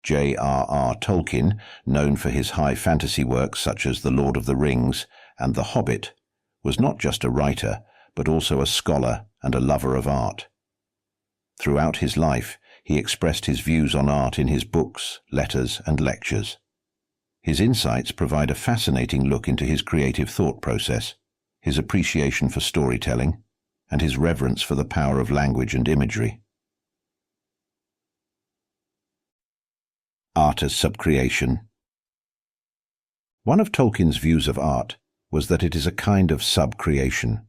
J.R.R. Tolkien, known for his high fantasy works such as The Lord of the Rings and The Hobbit, was not just a writer, but also a scholar and a lover of art. Throughout his life, he expressed his views on art in his books, letters, and lectures. His insights provide a fascinating look into his creative thought process, his appreciation for storytelling, and his reverence for the power of language and imagery. Art as subcreation. One of Tolkien's views of art was that it is a kind of subcreation.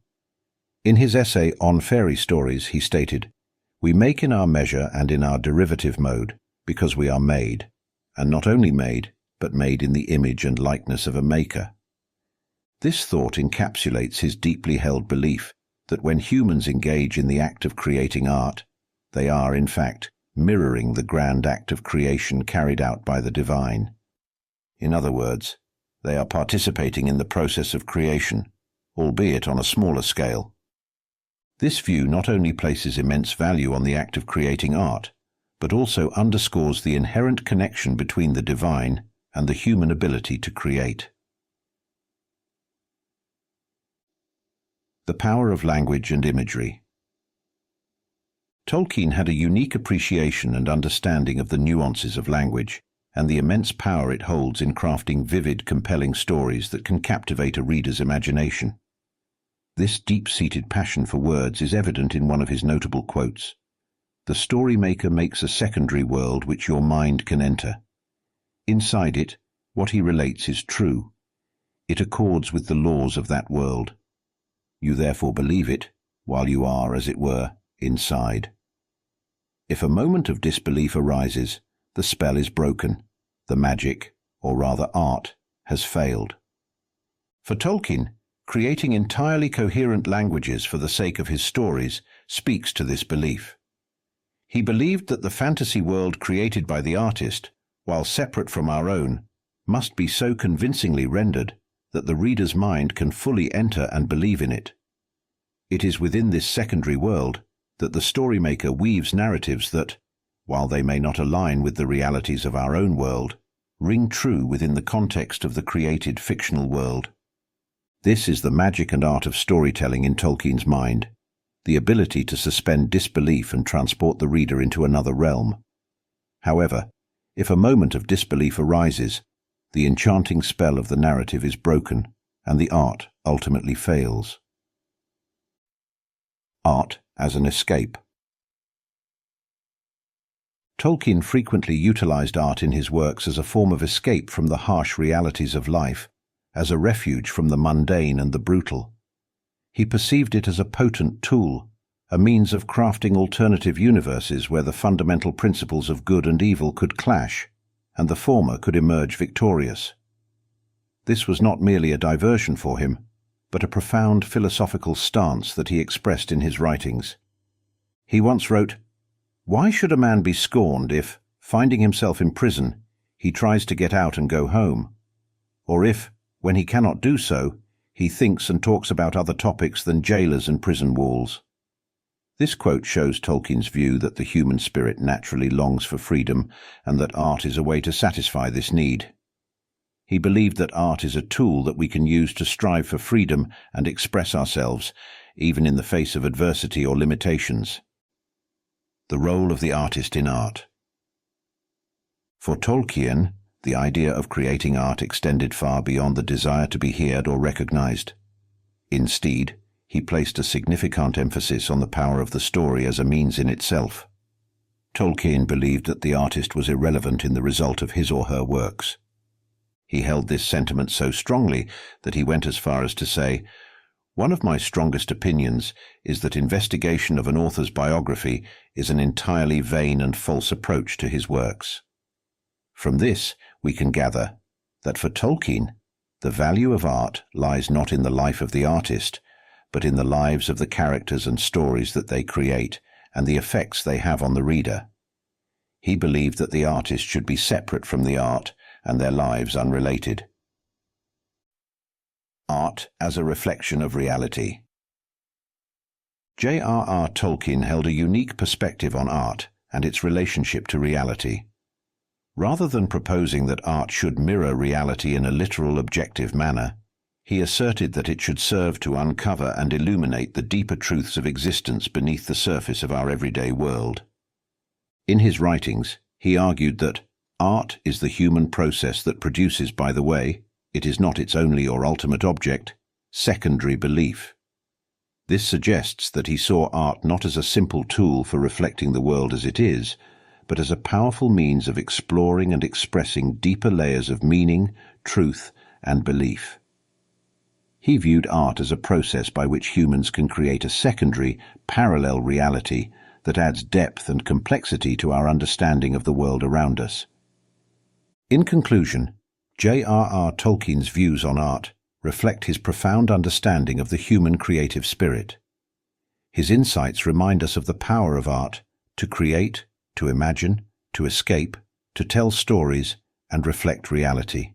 In his essay On Fairy Stories, he stated, "We make in our measure and in our derivative mode, because we are made, and not only made, but made in the image and likeness of a maker." This thought encapsulates his deeply held belief that when humans engage in the act of creating art, they are, in fact, mirroring the grand act of creation carried out by the divine. In other words, they are participating in the process of creation, albeit on a smaller scale. This view not only places immense value on the act of creating art, but also underscores the inherent connection between the divine and the human ability to create. The power of language and imagery. Tolkien had a unique appreciation and understanding of the nuances of language and the immense power it holds in crafting vivid, compelling stories that can captivate a reader's imagination. This deep-seated passion for words is evident in one of his notable quotes. "The story maker makes a secondary world which your mind can enter. Inside it, what he relates is true. It accords with the laws of that world. You therefore believe it, while you are, as it were, inside. If a moment of disbelief arises, the spell is broken, the magic, or rather art, has failed." For Tolkien, creating entirely coherent languages for the sake of his stories speaks to this belief. He believed that the fantasy world created by the artist, while separate from our own, must be so convincingly rendered that the reader's mind can fully enter and believe in it. It is within this secondary world that the storymaker weaves narratives that, while they may not align with the realities of our own world, ring true within the context of the created fictional world. This is the magic and art of storytelling in Tolkien's mind, the ability to suspend disbelief and transport the reader into another realm. However, if a moment of disbelief arises, the enchanting spell of the narrative is broken, and the art ultimately fails. Art as an escape. Tolkien frequently utilized art in his works as a form of escape from the harsh realities of life, as a refuge from the mundane and the brutal. He perceived it as a potent tool, a means of crafting alternative universes where the fundamental principles of good and evil could clash, and the former could emerge victorious. This was not merely a diversion for him, but a profound philosophical stance that he expressed in his writings. He once wrote, "Why should a man be scorned if, finding himself in prison, he tries to get out and go home? Or if, when he cannot do so, he thinks and talks about other topics than jailers and prison walls?" This quote shows Tolkien's view that the human spirit naturally longs for freedom and that art is a way to satisfy this need. He believed that art is a tool that we can use to strive for freedom and express ourselves, even in the face of adversity or limitations. The role of the artist in art. For Tolkien, the idea of creating art extended far beyond the desire to be heard or recognized. Instead, he placed a significant emphasis on the power of the story as a means in itself. Tolkien believed that the artist was irrelevant in the result of his or her works. He held this sentiment so strongly that he went as far as to say, "One of my strongest opinions is that investigation of an author's biography is an entirely vain and false approach to his works." From this, we can gather that for Tolkien, the value of art lies not in the life of the artist, but in the lives of the characters and stories that they create and the effects they have on the reader. He believed that the artist should be separate from the art and their lives unrelated. Art as a reflection of reality. J.R.R. Tolkien held a unique perspective on art and its relationship to reality. Rather than proposing that art should mirror reality in a literal, objective manner, he asserted that it should serve to uncover and illuminate the deeper truths of existence beneath the surface of our everyday world. In his writings, he argued that art is the human process that produces, by the way, it is not its only or ultimate object, secondary belief. This suggests that he saw art not as a simple tool for reflecting the world as it is, but as a powerful means of exploring and expressing deeper layers of meaning, truth, and belief. He viewed art as a process by which humans can create a secondary, parallel reality that adds depth and complexity to our understanding of the world around us. In conclusion, J.R.R. Tolkien's views on art reflect his profound understanding of the human creative spirit. His insights remind us of the power of art to create, to imagine, to escape, to tell stories, and reflect reality.